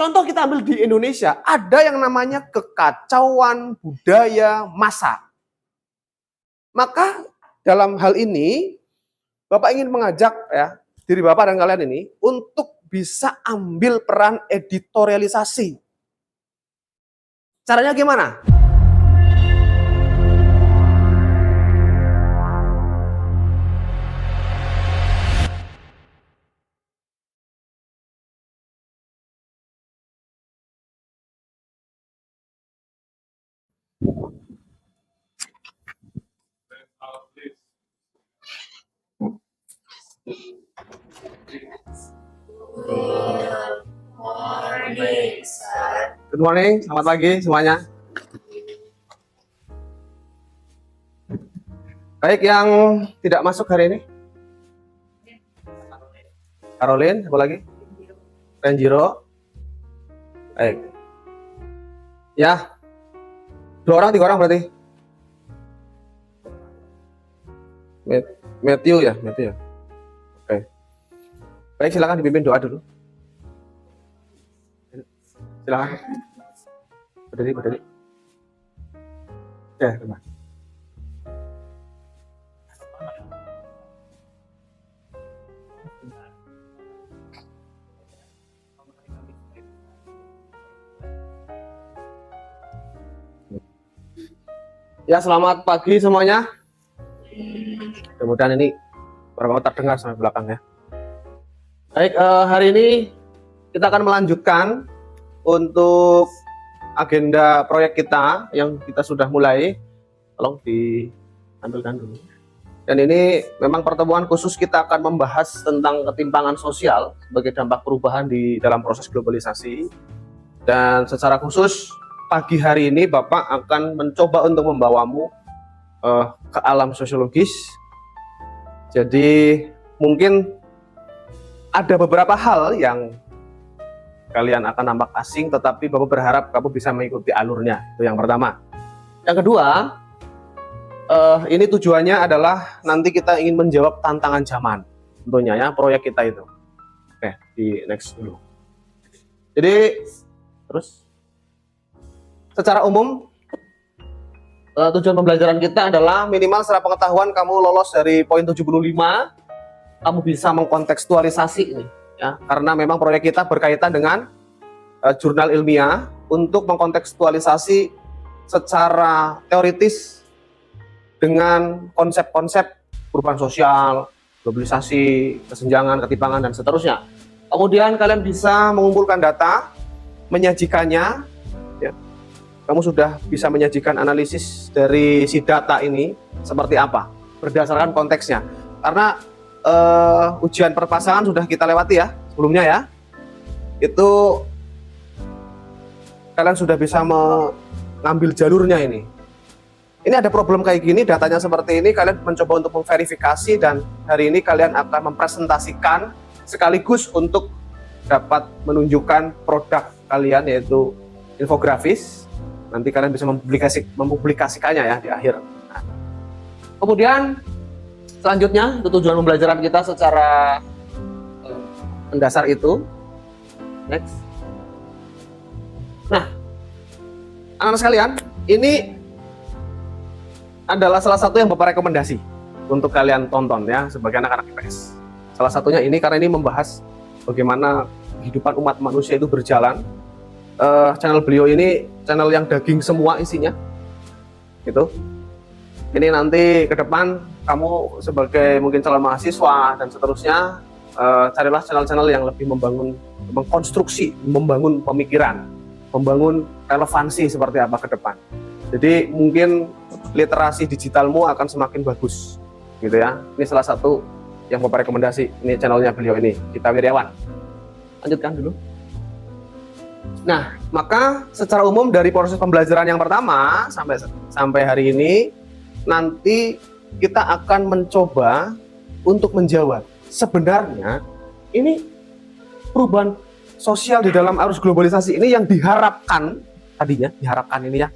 Contoh kita ambil di Indonesia, ada yang namanya kekacauan budaya massa. Maka dalam hal ini, Bapak ingin mengajak ya diri Bapak dan kalian ini untuk bisa ambil peran editorialisasi. Caranya gimana? Good morning, selamat pagi semuanya. Baik, yang tidak masuk hari ini? Caroline, apa lagi? Renjiro. Baik. Ya, 2 orang, 3 orang berarti. Matthew ya. Oke. Baik, silakan dipimpin doa dulu. Silakan. Berdiri. Ya, teman. Ya, selamat pagi semuanya. Mudah-mudahan ini beberapa terdengar sampai belakang ya. Baik, hari ini kita akan melanjutkan untuk agenda proyek kita yang kita sudah mulai. Tolong diambilkan dulu. Dan ini memang pertemuan khusus, kita akan membahas tentang ketimpangan sosial sebagai dampak perubahan di dalam proses globalisasi. Dan secara khusus pagi hari ini Bapak akan mencoba untuk membawamu ke alam sosiologis. Jadi mungkin ada beberapa hal yang kalian akan nampak asing, tetapi Bapak berharap kamu bisa mengikuti alurnya. Itu yang pertama. Yang kedua, ini tujuannya adalah nanti kita ingin menjawab tantangan zaman tentunya ya, proyek kita itu. Oke, di next dulu. Jadi terus secara umum tujuan pembelajaran kita adalah minimal secara pengetahuan kamu lolos dari poin 75, kamu bisa mengkontekstualisasi ini ya, karena memang proyek kita berkaitan dengan jurnal ilmiah untuk mengkontekstualisasi secara teoritis dengan konsep-konsep perubahan sosial, globalisasi, kesenjangan, ketimpangan dan seterusnya. Kemudian kalian bisa mengumpulkan data, menyajikannya ya. Kamu sudah bisa menyajikan analisis dari si data ini seperti apa berdasarkan konteksnya. Karena ujian perpasangan sudah kita lewati ya sebelumnya ya. Itu kalian sudah bisa mengambil jalurnya ini. Ini ada problem kayak gini, datanya seperti ini, kalian mencoba untuk memverifikasi dan hari ini kalian akan mempresentasikan sekaligus untuk dapat menunjukkan produk kalian yaitu infografis. Nanti kalian bisa mempublikasikannya ya di akhir. Nah, kemudian selanjutnya itu tujuan pembelajaran kita secara mendasar itu. Next. Nah, anak-anak sekalian, ini adalah salah satu yang Bapak rekomendasi untuk kalian tonton ya sebagai anak-anak IPS. Salah satunya ini karena ini membahas bagaimana kehidupan umat manusia itu berjalan. Channel beliau ini channel yang daging semua isinya gitu. Ini nanti ke depan kamu sebagai mungkin calon mahasiswa dan seterusnya, carilah channel-channel yang lebih mengkonstruksi, membangun pemikiran, membangun relevansi seperti apa ke depan. Jadi mungkin literasi digitalmu akan semakin bagus gitu ya. Ini salah satu yang Bapak rekomendasi, ini channelnya beliau ini, Gita Wirjawan. Lanjutkan dulu. Nah, maka secara umum dari proses pembelajaran yang pertama sampai hari ini, nanti kita akan mencoba untuk menjawab sebenarnya ini perubahan sosial di dalam arus globalisasi ini yang diharapkan ini ya,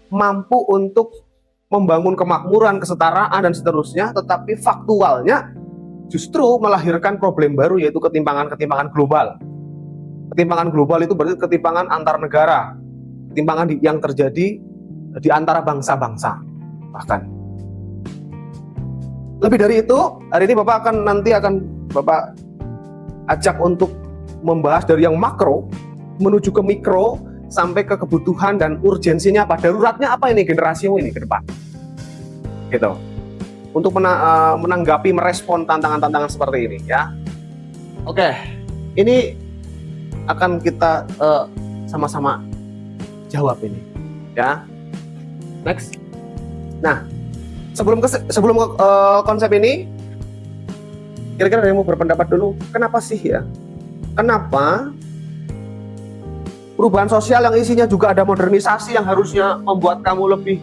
mampu untuk membangun kemakmuran, kesetaraan dan seterusnya, tetapi faktualnya justru melahirkan problem baru yaitu ketimpangan global. Ketimpangan global itu berarti ketimpangan antar negara, ketimpangan yang terjadi di antara bangsa-bangsa. Bahkan lebih dari itu, hari ini Bapak akan Bapak ajak untuk membahas dari yang makro menuju ke mikro sampai ke kebutuhan dan urgensinya apa, daruratnya apa ini generasimu ini ke depan. Gitu. Untuk menanggapi, merespon tantangan-tantangan seperti ini ya. Oke, ini akan kita sama-sama jawab ini ya. Next. Nah, sebelum konsep ini, kira-kira ada yang mau berpendapat dulu, kenapa sih ya? Kenapa perubahan sosial yang isinya juga ada modernisasi yang harusnya membuat kamu lebih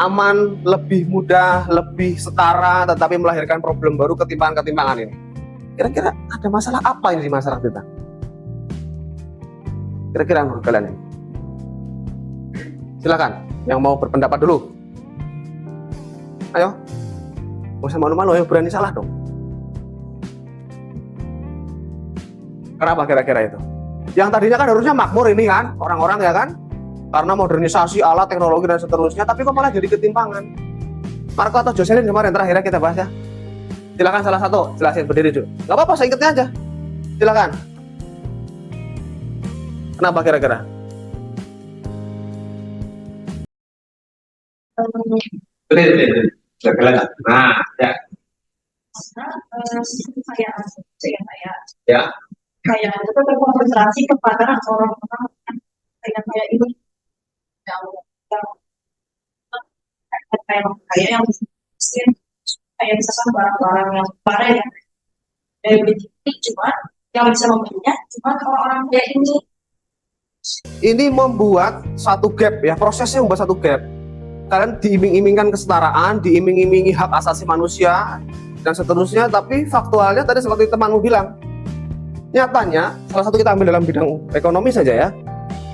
aman, lebih mudah, lebih setara, tetapi melahirkan problem baru, ketimpangan-ketimpangan ini? Kira-kira ada masalah apa ini di masyarakat kita? Kira-kira menurut kalian ini? Silakan, yang mau berpendapat dulu. Ayo, nggak usah malu-malu, ayo berani salah dong. Kenapa kira-kira itu? Yang tadinya kan harusnya makmur ini kan, orang-orang ya kan, karena modernisasi alat, teknologi dan seterusnya, tapi kok malah jadi ketimpangan. Marco atau Jocelyn kemarin terakhir kita bahas ya. Silakan salah satu, jelasin berdiri dulu. Gak apa-apa, saya ingetnya aja. Silakan. Kenapa kira-kira? Betul. Nah, ya. Ya. Kayak itu terkonsentrasi kepada orang-orang kayak ini yang yang miskin, kayak misalkan barang-barang yang barang yang dari begini, cuma yang bisa membelinya cuma orang-orang kayak ini. Ini membuat satu gap ya, prosesnya membuat satu gap. Kalian diiming-imingkan kesetaraan, diiming-imingi hak asasi manusia dan seterusnya, tapi faktualnya tadi seperti temanmu bilang, nyatanya salah satu kita ambil dalam bidang ekonomi saja ya,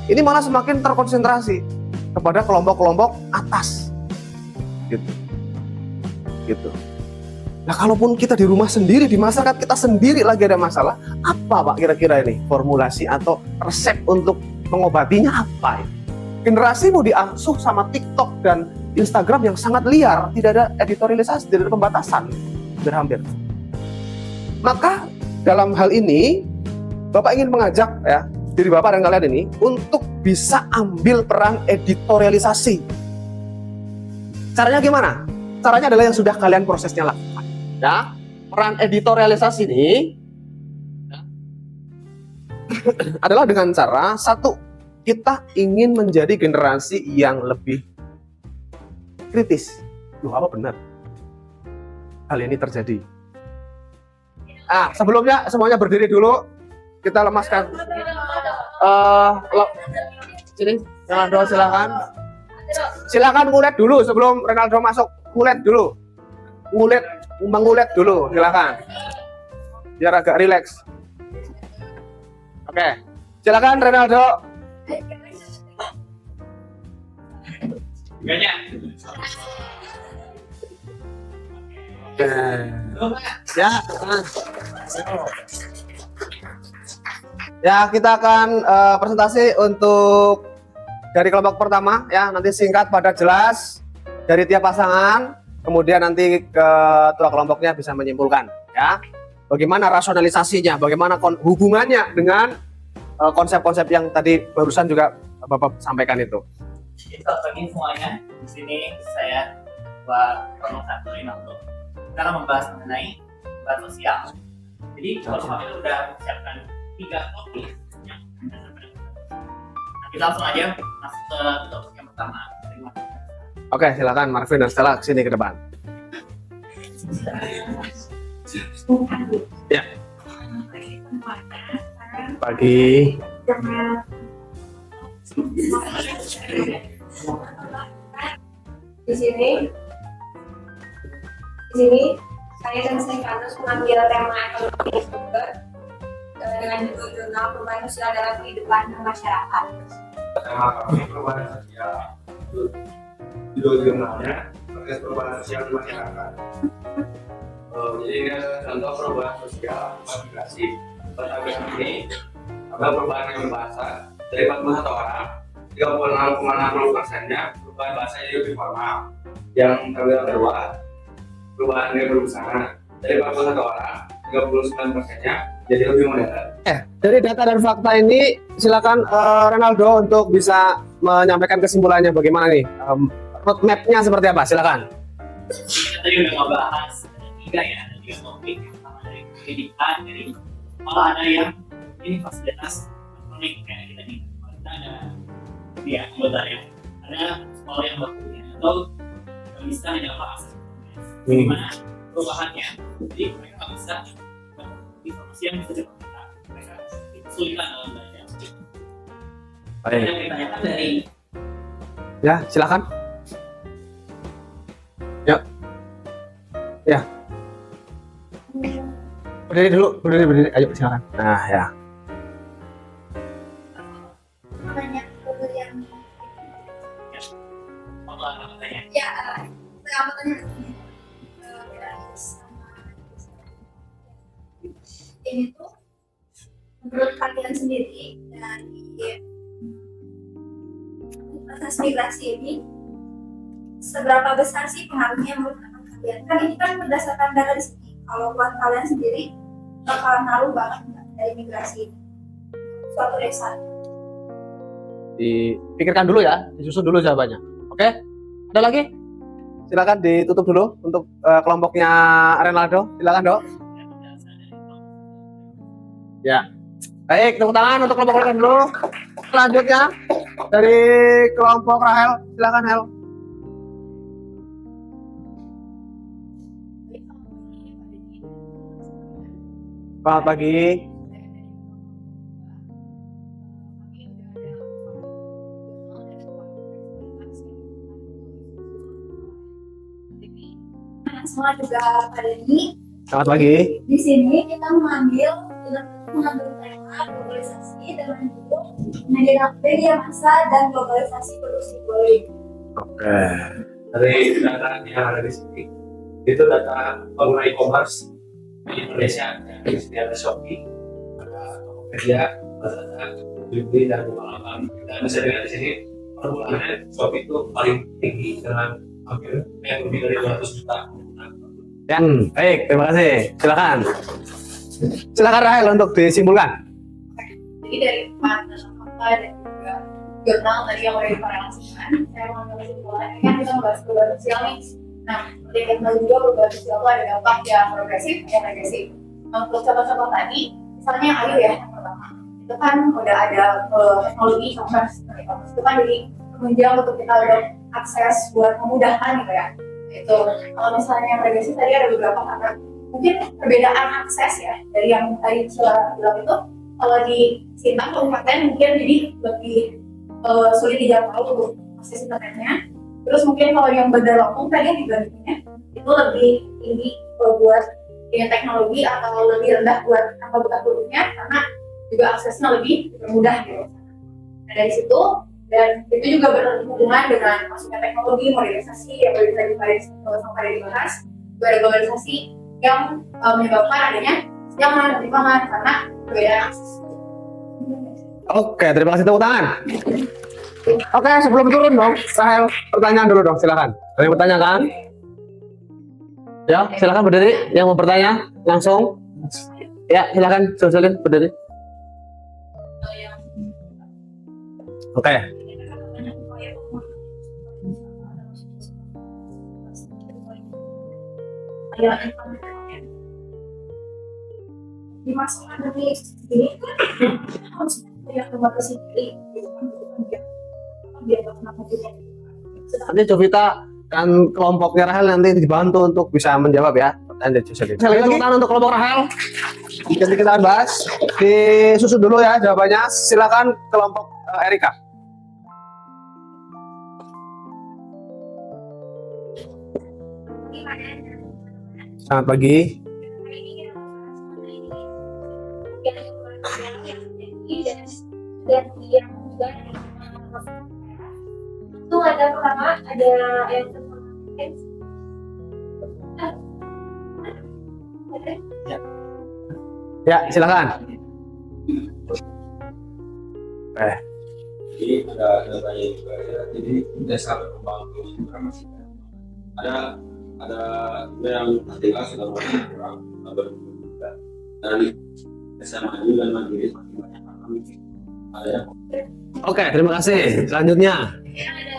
ini malah semakin terkonsentrasi kepada kelompok-kelompok atas gitu. Nah, kalaupun kita di rumah sendiri, di masyarakat kita sendiri lagi ada masalah, apa Pak kira-kira ini formulasi atau resep untuk mengobatinya apa? Generasimu diasuh sama TikTok dan Instagram yang sangat liar, tidak ada editorialisasi, tidak ada pembatasan, hampir. Maka dalam hal ini Bapak ingin mengajak ya diri Bapak dan kalian ini untuk bisa ambil peran editorialisasi. Caranya gimana? Caranya adalah yang sudah kalian prosesnya lakukan. Ya, peran editorialisasi ini ya, adalah dengan cara satu, kita ingin menjadi generasi yang lebih kritis. Loh, apa benar hal ini terjadi? Sebelumnya semuanya berdiri dulu. Kita lemaskan. Sini, Ronaldo silakan. Silakan ngulet dulu sebelum Ronaldo masuk. Ngulet dulu. Mengulet dulu, silakan. Biar agak rileks. Oke. Silakan Ronaldo. Banyak. Oke. Ya. Ya, kita akan presentasi untuk dari kelompok pertama ya, nanti singkat padat jelas dari tiap pasangan, kemudian nanti ketua kelompoknya bisa menyimpulkan ya. Bagaimana rasionalisasinya, bagaimana hubungannya dengan konsep-konsep yang tadi barusan juga Bapak sampaikan itu. Selamat pagi semuanya. Di sini saya buat kelompok 1 Rinaldo. Kita membahas mengenai perubahan sosial. Jadi kelompok itu sudah menyiapkan 3 topik. Nah, kita langsung aja masuk ke topik yang pertama. Oke, silakan Marvin dan Stella ke sini ke depan. Ya. Pagi. Di sini saya dan Stefanus mengambil tema ekonomi sumber dengan judul jurnal perubahan sosial dalam kehidupan masyarakat. Tema kami perubahan sosial. Judul jurnalnya proses perubahan sosial di masyarakat. Jadi ini contoh perubahan sosial migrasi. Pada bagian ini Ada perubahan yang berbahasa dari 41 orang, 36,60%-nya perubahan bahasa jadi lebih formal. Yang kedua, perubahan gaya berbusana dari 41 orang, 39%-nya jadi lebih modern. Dari data dan fakta ini, silakan Ronaldo untuk bisa menyampaikan kesimpulannya bagaimana nih, roadmap-nya seperti apa, silakan. Kita tadi udah ngebahas ada 3 ya, ada 3 topik. Yang pertama dari pendidikan, dari malah ada yang ini fasilitas elektronik kayak kita di kita ada dia anggotanya, ada sekolah yang bakunya atau bisa hanya akses bagaimana perubahannya. Jadi mereka nggak bisa informasi yang bisa cepat kita, mereka kesulitan dalam belajar. Baik. Yang ditanyakan dari Ya, silakan. Ya. Berdiri dulu, berdiri. Ayo silakan. Nah, ya. Banyak yang pengamatan ya pengapatannya ini tuh menurut kalian sendiri dari proses migrasi ini seberapa besar sih pengaruhnya menurut kalian? Kan ini kan berdasarkan data di sini. Kalau buat kalian sendiri bakalan ngaruh banget nggak dari migrasi ini suatu desa? Dipikirkan dulu ya, disusun dulu jawabannya. Oke? Ada lagi? Silakan ditutup dulu untuk kelompoknya Ronaldo. Silakan, Dok. Ya. Baik, tepuk tangan untuk kelompok Rahel dulu. Selanjutnya dari kelompok Rahel, silakan Hel. Selamat pagi. Semua juga pada ini Selamat pagi. di sini kita mengambil tema globalisasi dengan judul media massa dan globalisasi produksi bola. Oke. Dari data yang ada di sini, itu data pengguna e-commerce di Indonesia. Di ada Shopee, ada Tokopedia, Lazada, Blibli, dan Bukalapak. Dan bisa dilihat di sini perbulannya Shopee itu paling tinggi dengan hampir lebih dari 200 juta. Ya, baik, terima kasih. Silakan. Silakan Rahel untuk disimpulkan. Jadi dari empat fakta dan juga jurnal tadi yang udah dikorelasikan, saya mau ngambil kesimpulan ini kan kita membahas perubahan sosial nih. Nah, seperti yang kita tahu juga perubahan sosial itu ada dampak yang progresif, yang regresif. Nah, untuk contoh-contoh tadi, misalnya Ayu ya yang pertama, itu kan udah ada teknologi e-commerce. Nah, e-commerce itu kan jadi menunjang untuk kita udah akses buat memudahkan gitu ya. Itu kalau misalnya yang regresif tadi ada beberapa karena mungkin perbedaan akses ya dari yang tadi Cila bilang itu kalau di Sintang kabupaten mungkin jadi lebih sulit dijangkau untuk akses internetnya. Terus mungkin kalau yang Bandar Lampung tadi yang dibandingnya itu lebih tinggi buat dengan teknologi atau lebih rendah buat angka buta hurufnya karena juga aksesnya lebih mudah gitu. Nah dari situ dan itu juga berhubungan dengan masuknya teknologi modernisasi yang tadi sampai dibahas juga ada globalisasi yang menyebabkan adanya kesenjangan dan timbangan karena perbedaan akses. Oke, terima kasih, tepuk tangan. Oke, sebelum turun dong, Rahel, pertanyaan dulu dong, silakan. Ada yang bertanya kan? Ya, silakan berdiri. Yang mau bertanya langsung. Ya, silakan, Jocelyn berdiri. Oke. Di masa pandemi ini harus yang membatasi diri biar kenapa juga. Nanti Jovita dan kelompoknya Rahel nanti dibantu untuk bisa menjawab ya pertanyaan dari Jocelyn. Sekali lagi tepuk tangan untuk kelompok Rahel. Jadi kita akan bahas. Disusun dulu ya jawabannya. Silakan kelompok Erika. Selamat pagi. Dan yang juga itu ada pertama ada yang Ya, silakan. Jadi ada banyak juga ya. Jadi desa berkembang terus juga masih ada juga yang tinggal sudah mulai kurang juga, dan desa maju dan mandiri semakin banyak karena mungkin ada yang Oke, terima kasih. Selanjutnya. Yang ada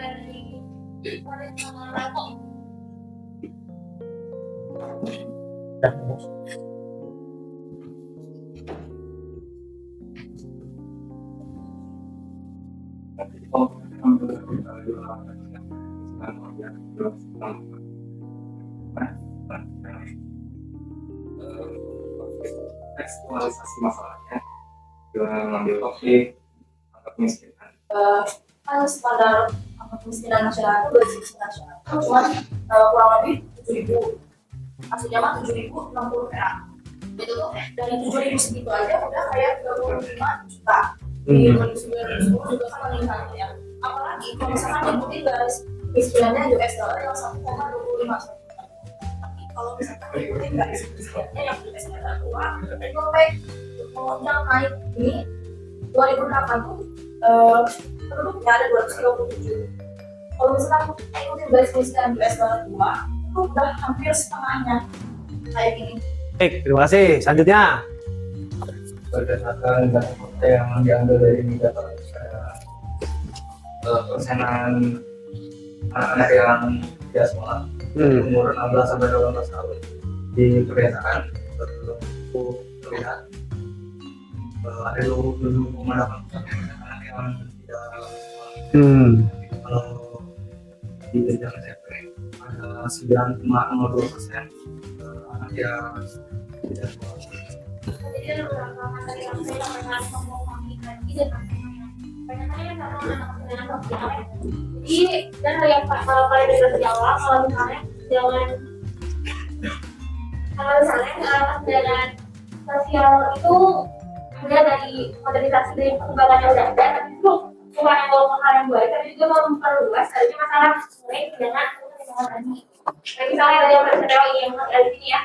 di Rako. tekstualisasi masalahnya dengan mengambil topik angka kemiskinan. Kan standar kemiskinan masyarakat udah sisi nasional. Cuman kurang lebih 7.000. Aslinya mah 7.060 perak. Itu tuh dari 7.000 segitu aja udah kayak 35 juta. Di 2019 juga kan meningkat ya. Apalagi kalau misalkan ngikutin garis kemiskinannya US dollar yang 1,25. Tapi kalau misalkan ngikutin garis kemiskinannya yang US dollar tua, itu sampai melonjak naik ini 2008 tuh penduduknya ada 237. Kalau misalkan ikutin garis kemiskinan US dollar tua, itu udah hampir setengahnya kayak gini. Baik, terima kasih. Selanjutnya. Berdasarkan data yang diambil dari data persenan anak-anak yang tidak sekolah umur 16 sampai 18 tahun di pedesaan terlihat ada 20,8% anak yang tidak kalau di jenjang SMP ada 9,02% anak yang tidak sekolah. Jadi ada beberapa materi yang saya pernah ngomong lagi dengan banyak kan anak-anak sosial. Jadi dan yang kalau kalian bisa jawab kalau misalnya dengan dengan sosial itu ada dari modernisasi dari perkembangannya udah ada, tapi itu bukan yang mau hal yang baik, tapi juga mau memperluas adanya masalah mulai dengan tadi. Kayak misalnya dari yang tersedia yang ada di sini ya,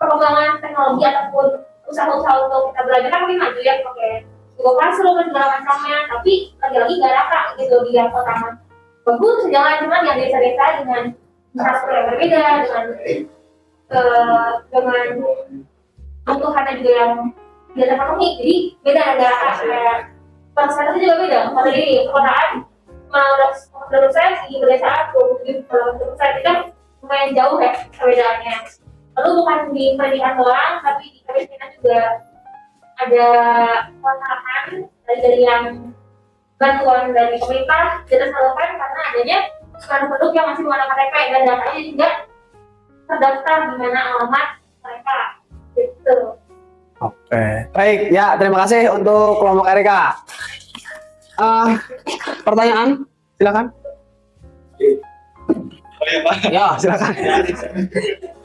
perkembangan teknologi ataupun usaha-usaha untuk kita belajar kan mungkin maju ya pakai Google Classroom dan segala macamnya, tapi lagi-lagi nggak rata gitu di yang pertama. Bagus, jangan cuma yang desa-desa dengan infrastruktur yang berbeda, dengan kebutuhannya juga yang tidak terpenuhi, jadi beda negara kayak bangsa itu juga beda. Kalau di perkotaan, menurut saya di pedesaan 27% itu kan lumayan jauh ya perbedaannya. Lalu bukan di pendidikan doang, tapi di kemiskinan juga ada tantangan dari yang bantuan dari pemerintah tidak tersalurkan karena adanya penduduk yang masih menggunakan KTP dan datanya tidak terdaftar di mana alamat mereka gitu. Oke, baik ya, terima kasih untuk kelompok Erika. Pertanyaan, silakan. Oh iya Pak. Ya, silakan.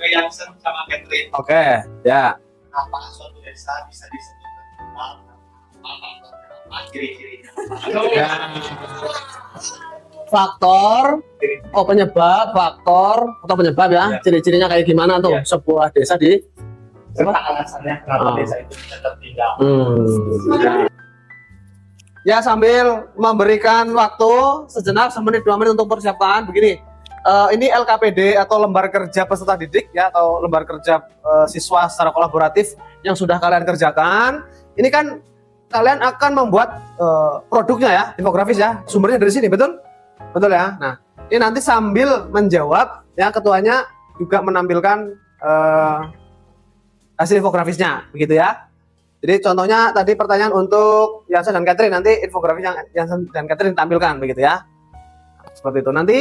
Yang sama Catherine. Oke, ya. Apakah suatu desa bisa disebut apa ciri-cirinya? Ya. Faktor, penyebab, faktor atau penyebab ya. Ciri-cirinya kayak gimana tuh sebuah desa di Serta alasannya kenapa desa itu bisa tertinggal. Ya, sambil memberikan waktu sejenak, semenit 2 menit untuk persiapan begini. Ini LKPD atau lembar kerja peserta didik ya, atau lembar kerja siswa secara kolaboratif yang sudah kalian kerjakan. Ini kan kalian akan membuat produknya ya, infografis ya, sumbernya dari sini, betul? Betul ya. Nah, ini nanti sambil menjawab ya, ketuanya juga menampilkan hasil infografisnya, begitu ya. Jadi contohnya tadi pertanyaan untuk Yansen dan Catherine, nanti infografis yang Yansen dan Catherine tampilkan, begitu ya. Seperti itu. Nanti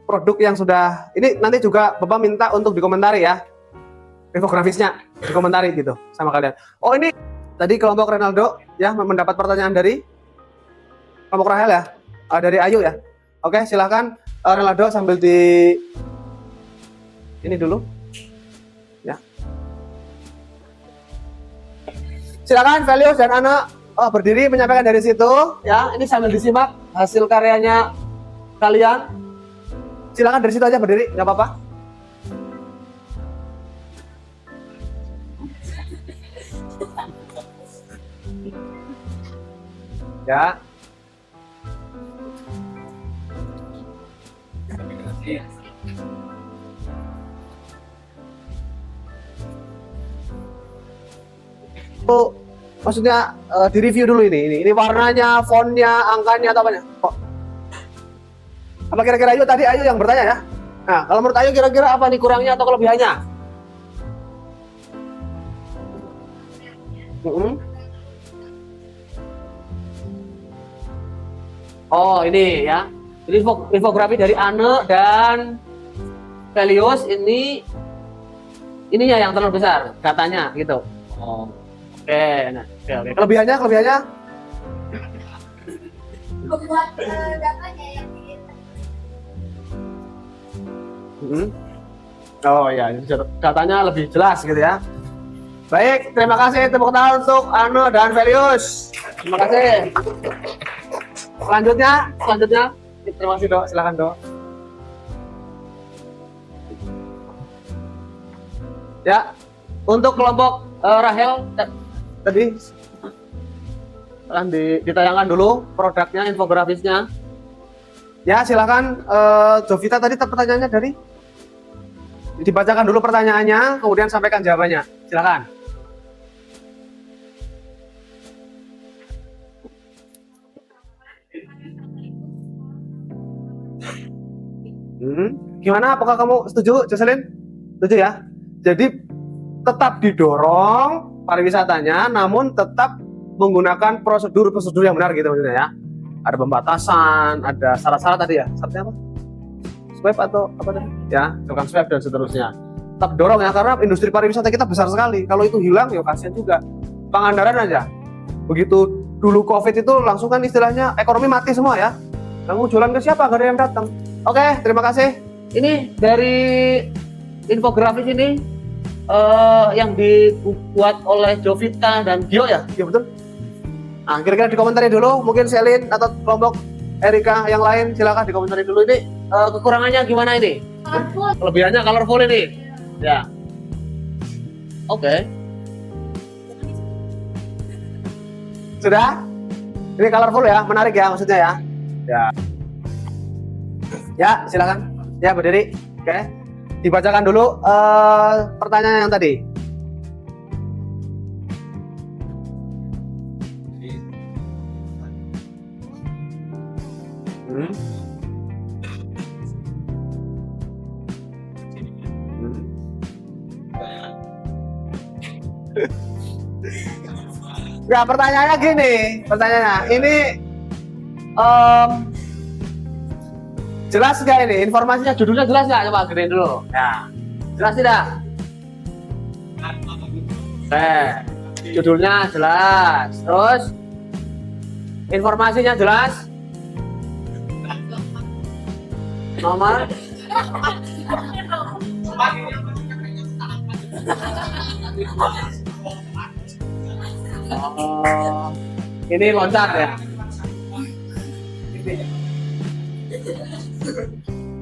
produk yang sudah ini nanti juga Bapak minta untuk dikomentari ya, infografisnya dikomentari gitu sama kalian. Oh, ini tadi kelompok Renaldo ya mendapat pertanyaan dari kelompok Rahel ya, dari Ayu ya. Oke, silahkan Renaldo sambil di ini dulu ya. Silakan Velius dan Ana berdiri menyampaikan dari situ ya. Ini sambil disimak hasil karyanya kalian. Silakan dari situ aja berdiri, nggak apa-apa. Ya. Oh, maksudnya di review dulu ini warnanya, fontnya, angkanya atau apanya? Kok? Apa kira-kira Ayu tadi Ayu yang bertanya ya? Nah, kalau menurut Ayu kira-kira apa nih kurangnya atau kelebihannya? Oh, ini ya. Ini infografi dari Anne dan Velius ininya yang terlalu besar datanya gitu. Oh. Oke, nah, oke. Kelebihannya? Buat datanya yang di Oh ya, ini datanya lebih jelas gitu ya. Baik, terima kasih tepuk tangan untuk Anne dan Velius. Terima kasih. Selanjutnya, terima kasih Dok, silakan Dok. Ya, untuk kelompok Rahel tadi akan ditayangkan dulu produknya, infografisnya. Ya, silakan Jovita tadi pertanyaannya dari dibacakan dulu pertanyaannya, kemudian sampaikan jawabannya. Silakan. Gimana? Apakah kamu setuju, Jocelyn? Setuju ya? Jadi tetap didorong pariwisatanya, namun tetap menggunakan prosedur yang benar gitu maksudnya ya. Ada pembatasan, ada syarat-syarat tadi ya. Syaratnya apa? Swab atau apa tadi? Ya, bukan swab dan seterusnya. Tetap dorong ya, karena industri pariwisata kita besar sekali. Kalau itu hilang, ya kasihan juga. Pangandaran aja. Begitu dulu COVID itu langsung kan istilahnya ekonomi mati semua ya. Kamu jualan ke siapa? Gak ada yang datang. Oke, terima kasih. Ini dari infografis ini yang dibuat oleh Jovita dan Gio ya? Iya betul? Nah, kira-kira dikomentari dulu. Mungkin Selin atau kelompok Erika yang lain silakan dikomentari dulu. Ini kekurangannya gimana ini? Kelebihannya colorful ini. Ya. Oke. Sudah? Ini colorful ya, menarik ya maksudnya ya. Ya. Ya, silakan. Ya, berdiri. Oke. Dibacakan dulu pertanyaan yang tadi. Enggak, pertanyaannya gini. Ini jelas nggak ini? Informasinya, judulnya jelas nggak? Coba gedein dulu. Ya, jelas tidak? Judulnya jelas. Terus informasinya jelas? Nomor? Oh, ini loncat ya?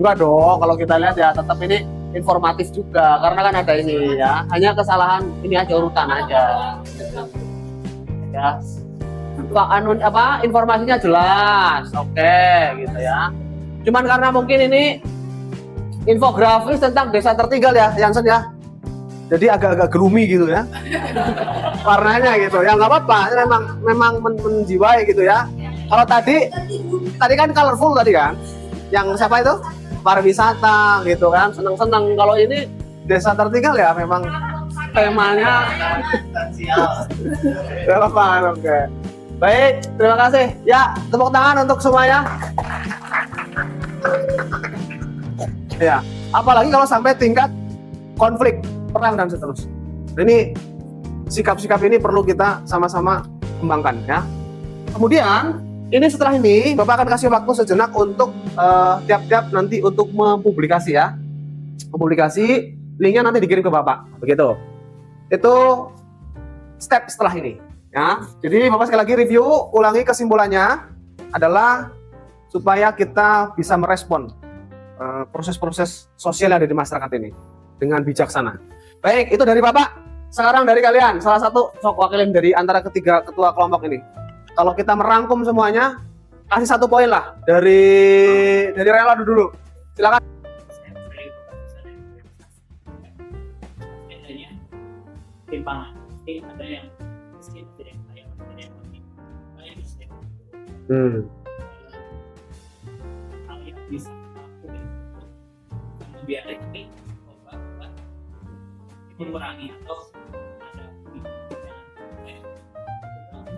Enggak dong, kalau kita lihat ya tetap ini informatif juga karena kan ada ini ya, hanya kesalahan ini aja, urutan aja ya. Informasinya jelas, oke gitu ya. Cuman karena mungkin ini infografis tentang desa tertinggal ya, Jansen ya, jadi agak-agak gloomy gitu ya warnanya gitu ya. Nggak apa-apa, memang menjiwai gitu ya. Kalau tadi kan colorful tadi kan, yang siapa itu pariwisata gitu kan, seneng-seneng. Kalau ini desa tertinggal ya memang temanya relevan. Oke, baik, terima kasih ya, tepuk tangan untuk semuanya ya. Apalagi kalau sampai tingkat konflik, perang dan seterusnya. Ini sikap-sikap ini perlu kita sama-sama kembangkan ya. Kemudian ini setelah ini Bapak akan kasih waktu sejenak untuk tiap-tiap nanti untuk mempublikasi ya. Mempublikasi, linknya nanti dikirim ke Bapak, begitu. Itu step setelah ini ya. Jadi Bapak sekali lagi review, ulangi kesimpulannya adalah supaya kita bisa merespon proses-proses sosial yang ada di masyarakat ini dengan bijaksana. Baik, itu dari Bapak. Sekarang dari kalian, salah satu sok wakilin dari antara ketiga ketua kelompok ini. kalau kita merangkum semuanya, kasih 1 poin lah dari Renaldo dulu. Silakan. Adanya timpangan, ada yang miskin, ada yang kaya, ada yang miskin. Kaya miskin. Hal yang bisa lakukan kemudian ini coba mengurangi atau ada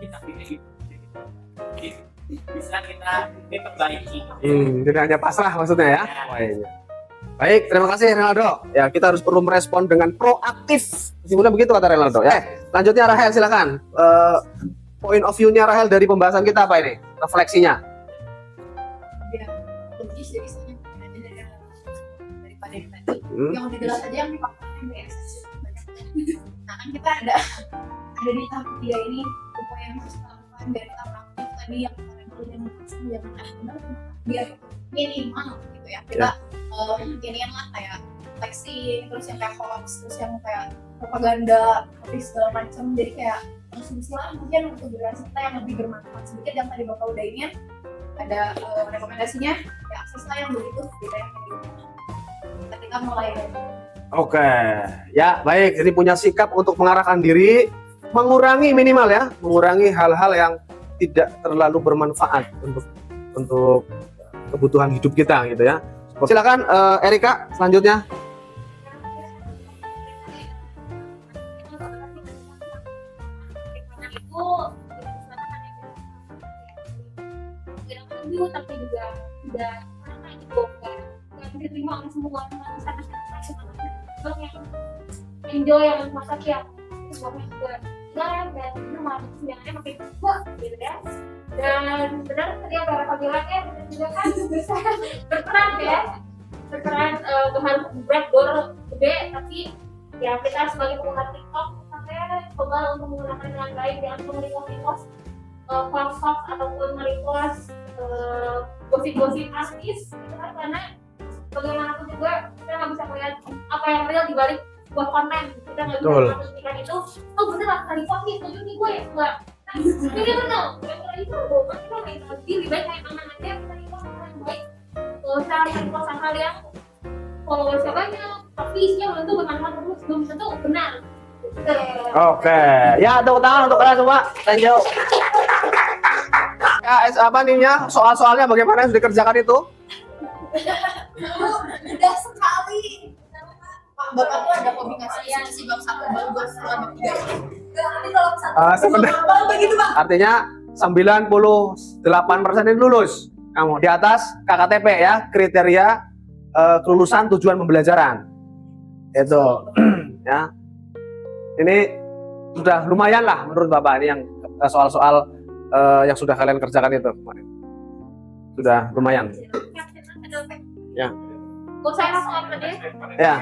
kita pilih bisa kita perbaiki. Tidak hanya pasrah maksudnya ya. Poinnya. Baik, terima kasih Renaldo. Ya, kita harus perlu merespon dengan proaktif. Kesimpulannya begitu kata Renaldo ya. Selanjutnya Rahel silakan. Point of view-nya Rahel dari pembahasan kita apa ini? Refleksinya. Ya, logis jadi saya daripada yang tadi. Yang udah jelas aja yang dipakai BS. Nah kan kita ada di tahap 3 ini upaya yang harus kita lakukan dari tahap aktif tadi yang kemarin yang jangan biar minimal gitu ya kita inian lah kayak flexing, terus yang kayak hoax, terus yang kayak propaganda, tapi segala macam. Jadi kayak istilah mungkin untuk generasi kita yang lebih bermanfaat sedikit yang tadi Bapak udah ingin ada rekomendasinya ya akseslah yang begitu gitu ya kita mulai. Oke, ya baik. Jadi punya sikap untuk mengarahkan diri, mengurangi minimal ya, mengurangi hal-hal yang tidak terlalu bermanfaat untuk kebutuhan hidup kita gitu ya. Silakan Erika selanjutnya. Itu tapi juga udah itu nggak diterima oleh semua masyarakat yang enjoy yang masak ya semuanya juga enggak dan itu malah sebenarnya makin tua gitu ya. Dan benar tadi yang Bapak bilang ya kita juga kan bisa berperan harus backdoor gede tapi ya kita sebagai pengguna TikTok sampai coba untuk menggunakan dengan baik dan merepost hoax ataupun merepost gosip-gosip artis gitu kan, karena bagaimanapun juga kita nggak bisa melihat apa yang real di balik sebuah konten. Kita nggak bisa memastikan itu bener lah kali kok nih tujuh nih gue ya enggak ini bener yang itu bohong kita nggak bisa lebih baik kayak aman aja kita itu yang baik cara merepost hal yang followersnya banyak tapi isinya belum tentu bermanfaat belum tentu benar. Oke, ya tepuk tangan untuk kalian semua. Thank you. Ya, apa nimnya? Soal-soalnya bagaimana yang sudah dikerjakan itu? Mudah sekali. Pak Bapak tuh ada hobi ngasih instruksi bab 1 bab 2 bab 3. Nanti kalau satu begitu Pak. Artinya 98% ini lulus. Kamu di atas KKTP ya, kriteria kelulusan tujuan pembelajaran. Itu ya. Ini sudah lumayan lah menurut Bapak ini yang soal-soal yang sudah kalian kerjakan itu kemarin. Sudah lumayan. Ya. Saya langsung apa deh? Ya.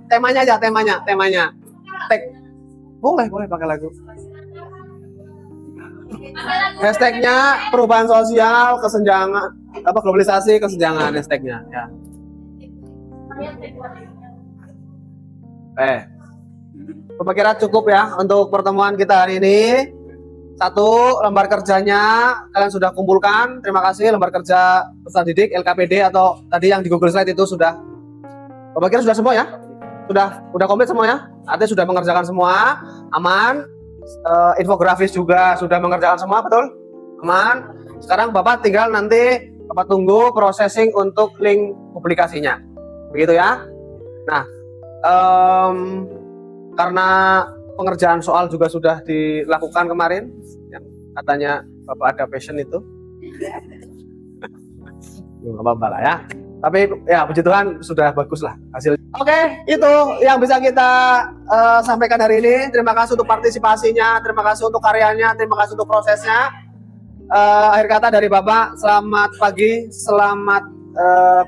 Temanya aja, temanya. Boleh pakai lagu. Hashtagnya perubahan sosial, kesenjangan, globalisasi, kesenjangan hashtagnya. Ya. Bapak kira cukup ya untuk pertemuan kita hari ini. 1, lembar kerjanya kalian sudah kumpulkan. Terima kasih lembar kerja peserta didik LKPD atau tadi yang di Google Slide itu sudah. Bapak kira sudah semua ya? Sudah komplit semua ya? Artinya sudah mengerjakan semua, aman. Infografis juga sudah mengerjakan semua, betul? Aman. Sekarang Bapak tinggal nanti Bapak tunggu processing untuk link publikasinya. Begitu ya? Nah, karena pengerjaan soal juga sudah dilakukan kemarin, yang katanya Bapak ada passion itu, nggak apa-apa lah ya. Tapi ya puji Tuhan sudah bagus lah hasil. Oke, itu yang bisa kita sampaikan hari ini. Terima kasih untuk partisipasinya, terima kasih untuk karyanya, terima kasih untuk prosesnya. Akhir kata dari Bapak, selamat pagi, selamat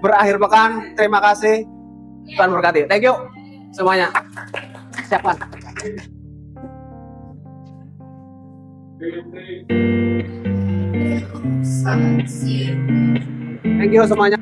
berakhir pekan. Terima kasih, Tuhan berkati. Thank you semuanya. Siapkan. Thank you semuanya.